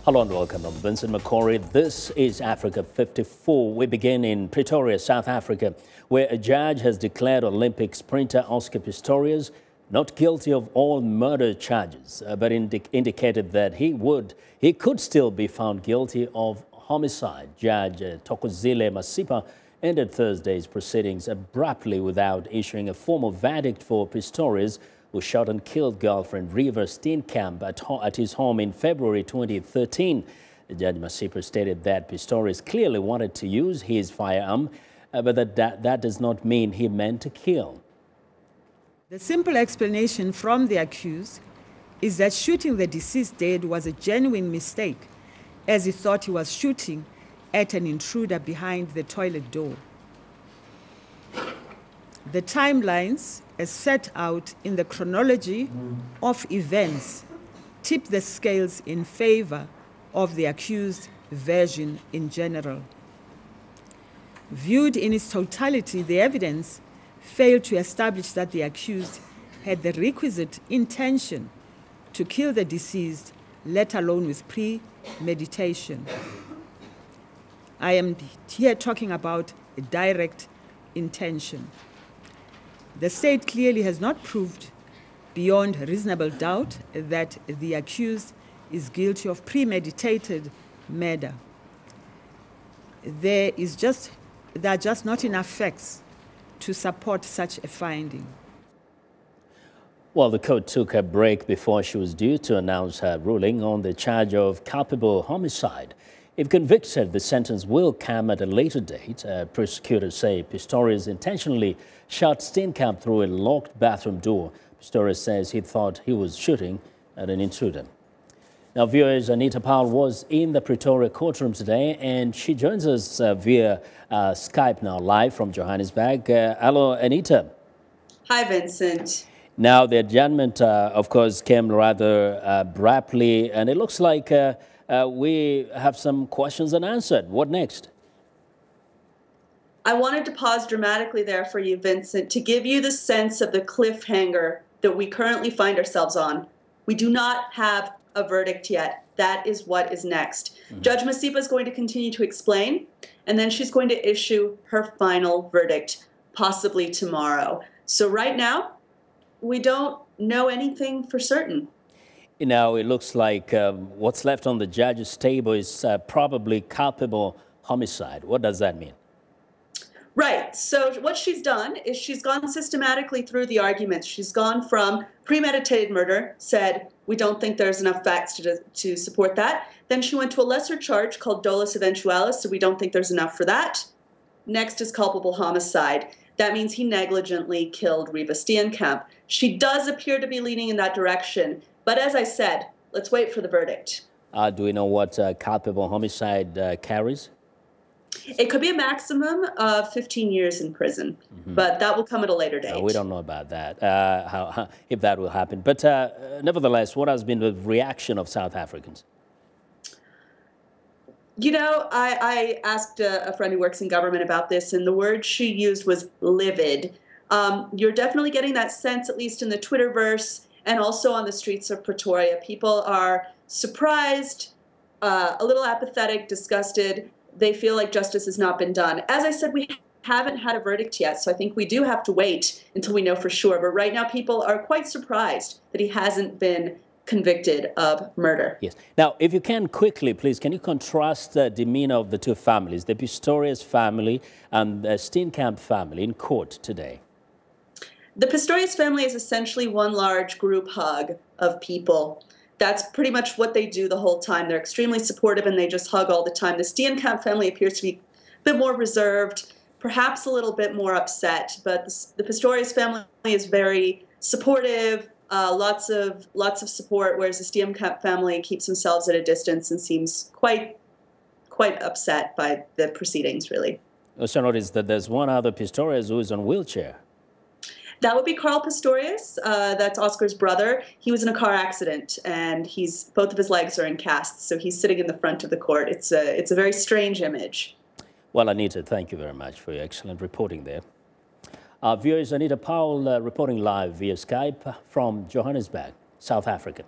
Hello and welcome. I'm Vincent Makori. This is Africa 54. We begin in Pretoria, South Africa, where a judge has declared Olympic sprinter Oscar Pistorius not guilty of all murder charges, but indicated that he could still be found guilty of homicide. Judge Thokozile Masipa ended Thursday's proceedings abruptly without issuing a formal verdict for Pistorius, who shot and killed girlfriend Reeva Steenkamp at his home in February 2013. Judge Masipa stated that Pistorius clearly wanted to use his firearm, but that does not mean he meant to kill. The simple explanation from the accused is that shooting the deceased dead was a genuine mistake, as he thought he was shooting at an intruder behind the toilet door. The timelines, as set out in the chronology of events, tip the scales in favor of the accused version in general. Viewed in its totality, the evidence failed to establish that the accused had the requisite intention to kill the deceased, let alone with premeditation. I am here talking about a direct intention. The state clearly has not proved beyond reasonable doubt that the accused is guilty of premeditated murder. There are just not enough facts to support such a finding. Well, the court took a break before she was due to announce her ruling on the charge of culpable homicide. If convicted, the sentence will come at a later date. Prosecutors say Pistorius intentionally shot Steenkamp through a locked bathroom door. Pistorius says he thought he was shooting at an intruder. Now, viewers, Anita Powell was in the Pretoria courtroom today, and she joins us via Skype now, live from Johannesburg. Hello, Anita. Hi, Vincent. Now, the adjournment, of course, came rather abruptly, and it looks like we have some questions unanswered. What next? I wanted to pause dramatically there for you, Vincent, to give you the sense of the cliffhanger that we currently find ourselves on. We do not have a verdict yet. That is what is next. Judge Masipa is going to continue to explain, and then she's going to issue her final verdict, possibly tomorrow. So right now, we don't know anything for certain. Now, it looks like what's left on the judge's table is probably culpable homicide. What does that mean? Right. So what she's done is she's gone systematically through the arguments. She's gone from premeditated murder, said, we don't think there's enough facts to support that. Then she went to a lesser charge called dolus eventualis, so we don't think there's enough for that. Next is culpable homicide. That means he negligently killed Reeva Steenkamp. She does appear to be leaning in that direction. But as I said, let's wait for the verdict. Do we know what culpable homicide carries? It could be a maximum of 15 years in prison, but that will come at a later date. We don't know about that, if that will happen. But nevertheless, what has been the reaction of South Africans? You know, I asked a friend who works in government about this, and the word she used was livid. You're definitely getting that sense, at least in the Twitterverse and also on the streets of Pretoria. People are surprised, a little apathetic, disgusted. They feel like justice has not been done. As I said, we haven't had a verdict yet, so I think we do have to wait until we know for sure. But right now, people are quite surprised that he hasn't been convicted of murder. Yes. Now, if you can quickly, please, can you contrast the demeanor of the two families, the Pistorius family and the Steenkamp family, in court today? The Pistorius family is essentially one large group hug of people. That's pretty much what they do the whole time. They're extremely supportive and they just hug all the time. The Steenkamp family appears to be a bit more reserved, perhaps a little bit more upset, but the Pistorius family is very supportive, lots of support, whereas the Steenkamp family keeps themselves at a distance and seems quite upset by the proceedings, really. Also notice that there's one other Pistorius who is on a wheelchair. That would be Carl Pistorius. That's Oscar's brother. He was in a car accident, and both of his legs are in casts, so he's sitting in the front of the court. It's a very strange image. Well, Anita, thank you very much for your excellent reporting there. Our viewers, Anita Powell reporting live via Skype from Johannesburg, South Africa.